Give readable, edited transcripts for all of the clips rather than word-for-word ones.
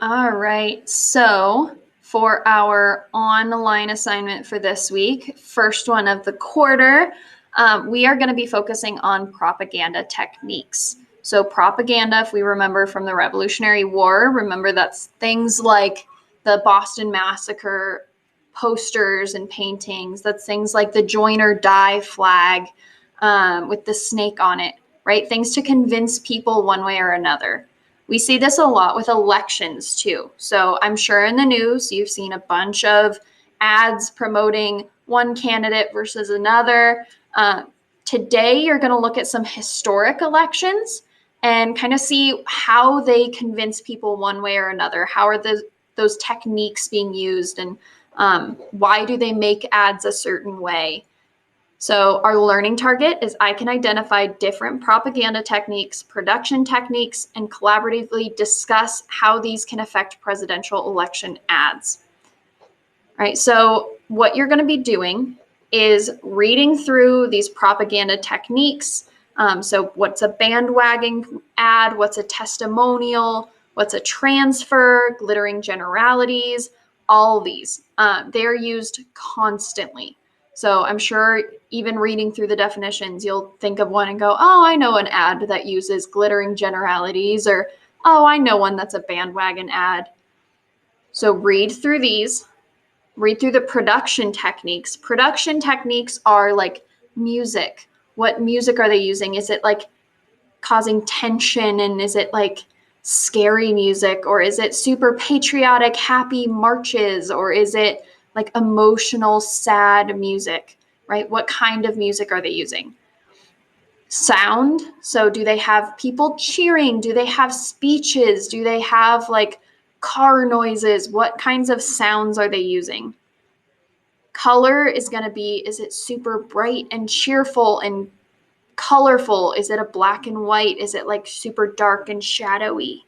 All right. So for our online assignment for this week, first one of the quarter, we are going to be focusing on propaganda techniques. So propaganda, if we remember from the Revolutionary War, remember that's things like the Boston Massacre posters and paintings. That's things like the join or die flag with the snake on it, right? Things to convince people one way or another. We see this a lot with elections too. So I'm sure in the news you've seen a bunch of ads promoting one candidate versus another. Today you're going to look at some historic elections and kind of see how they convince people one way or another. How are those techniques being used, and why do they make ads a certain way? So our learning target is I can identify different propaganda techniques, production techniques, and collaboratively discuss how these can affect presidential election ads. All right, so what you're going to be doing is reading through these propaganda techniques. So what's a bandwagon ad? What's a testimonial? What's a transfer? Glittering generalities? All these. They're used constantly. So I'm sure even reading through the definitions, you'll think of one and go, oh, I know an ad that uses glittering generalities, or, oh, I know one that's a bandwagon ad. So read through these. Read through the production techniques. Production techniques are like music. What music are they using? Is it like causing tension, and is it like scary music, or is it super patriotic, happy marches, or is it like emotional, sad music, right? What kind of music are they using? Sound. So do they have people cheering? Do they have speeches? Do they have like car noises? What kinds of sounds are they using? Color is going to be, is it super bright and cheerful and colorful? Is it a black and white? Is it like super dark and shadowy?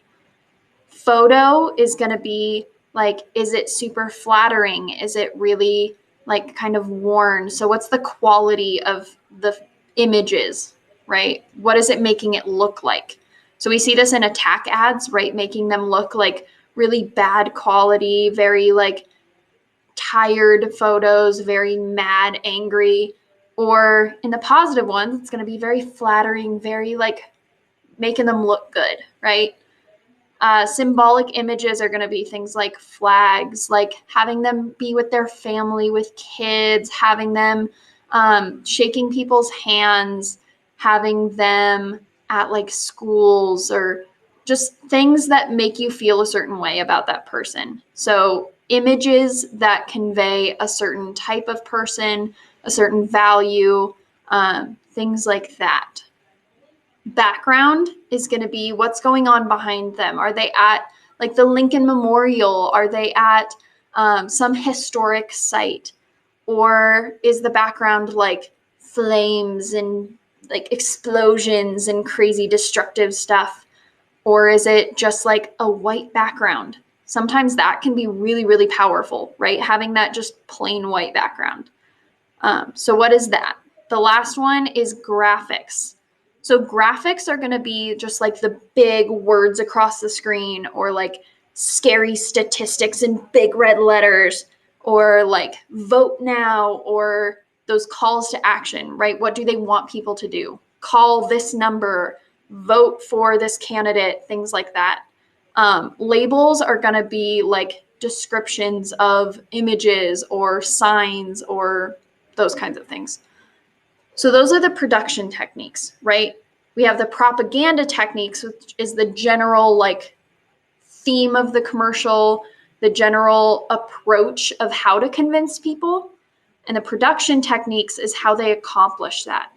Photo is going to be like, is it super flattering? Is it really like kind of worn? So what's the quality of the images, right? What is it making it look like? So we see this in attack ads, right? Making them look like really bad quality, very like tired photos, very mad, angry. Or in the positive ones, it's going to be very flattering, very like making them look good, right? Symbolic images are going to be things like flags, like having them be with their family, with kids, having them shaking people's hands, having them at like schools, or just things that make you feel a certain way about that person. So images that convey a certain type of person, a certain value, things like that. Background is going to be what's going on behind them. Are they at like the Lincoln Memorial? Are they at some historic site? Or is the background like flames and like explosions and crazy destructive stuff? Or is it just like a white background? Sometimes that can be really, really powerful, right? Having that just plain white background. So what is that? The last one is graphics. So graphics are going to be just like the big words across the screen, or like scary statistics in big red letters, or like vote now, or those calls to action, right? What do they want people to do? Call this number, vote for this candidate, things like that. Labels are going to be like descriptions of images or signs or those kinds of things. So those are the production techniques, right? We have the propaganda techniques, which is the general like theme of the commercial, the general approach of how to convince people. And the production techniques is how they accomplish that,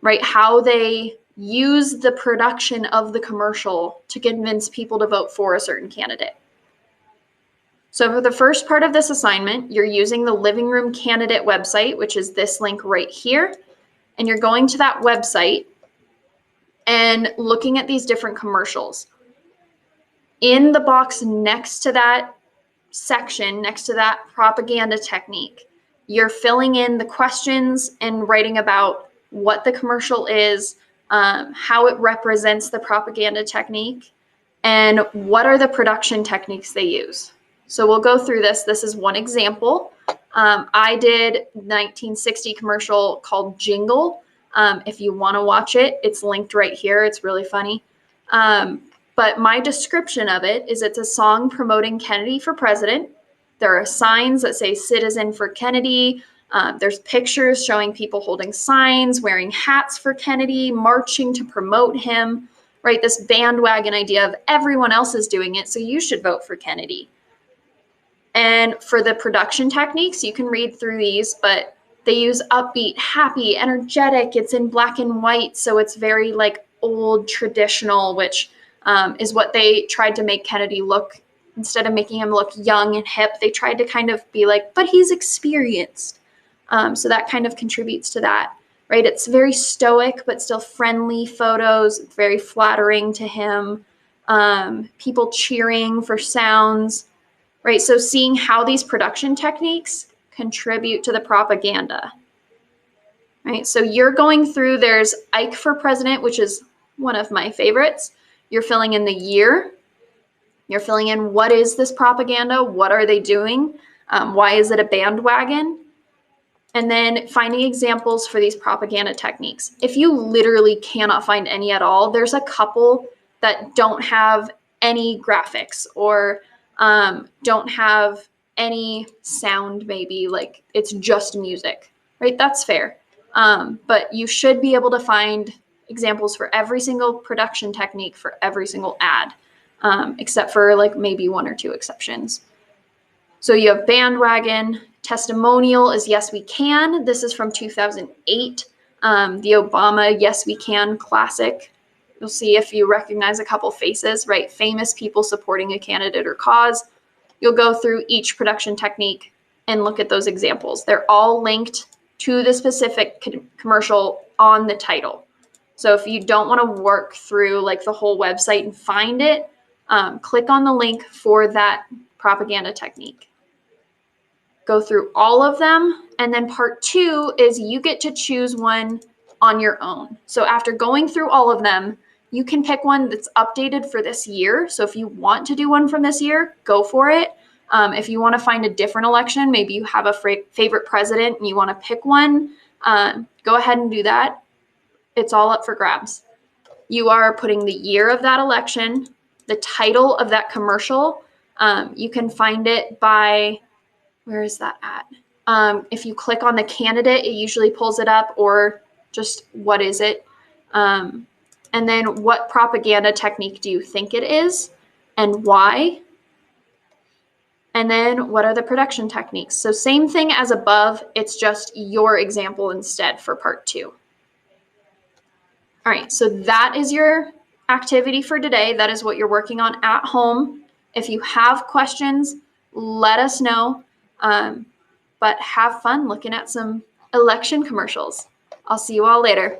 right? How they use the production of the commercial to convince people to vote for a certain candidate. So for the first part of this assignment, you're using the Living Room Candidate website, which is this link right here. And you're going to that website and looking at these different commercials. In the box next to that section, next to that propaganda technique, you're filling in the questions and writing about what the commercial is, how it represents the propaganda technique, and what are the production techniques they use. So we'll go through this. This is one example. I did 1960 commercial called Jingle. If you want to watch it, it's linked right here. It's really funny. But my description of it is it's a song promoting Kennedy for president. There are signs that say Citizen for Kennedy. There's pictures showing people holding signs, wearing hats for Kennedy, marching to promote him, right? This bandwagon idea of everyone else is doing it, so you should vote for Kennedy. And for the production techniques, you can read through these, but they use upbeat, happy, energetic. It's in black and white, so it's very like old traditional, which is what they tried to make Kennedy look. Instead of making him look young and hip, they tried to kind of be like, but he's experienced. So that kind of contributes to that, right? It's very stoic, but still friendly photos, very flattering to him. People cheering for sounds, right? So seeing how these production techniques contribute to the propaganda, right? So you're going through, there's Ike for president, which is one of my favorites. You're filling in the year. You're filling in what is this propaganda? What are they doing? Why is it a bandwagon? And then finding examples for these propaganda techniques. If you literally cannot find any at all, there's a couple that don't have any graphics or don't have any sound, maybe like it's just music, right? That's fair. But you should be able to find examples for every single production technique for every single ad, except for like maybe one or two exceptions. So you have bandwagon. Testimonial is Yes We Can. This is from 2008. The Obama Yes We Can classic. You'll see if you recognize a couple faces, right? Famous people supporting a candidate or cause. You'll go through each production technique and look at those examples. They're all linked to the specific commercial on the title. So if you don't want to work through like the whole website and find it, click on the link for that propaganda technique. Go through all of them. And then part 2 is you get to choose one on your own. So after going through all of them, you can pick one that's updated for this year. So if you want to do one from this year, go for it. If you want to find a different election, maybe you have a favorite president and you want to pick one, go ahead and do that. It's all up for grabs. You are putting the year of that election, the title of that commercial. You can find it by, where is that at? If you click on the candidate, it usually pulls it up, or just what is it? And then what propaganda technique do you think it is and why? And then what are the production techniques? So same thing as above, it's just your example instead for part 2. All right, so that is your activity for today. That is what you're working on at home. If you have questions, let us know. But have fun looking at some election commercials. I'll see you all later.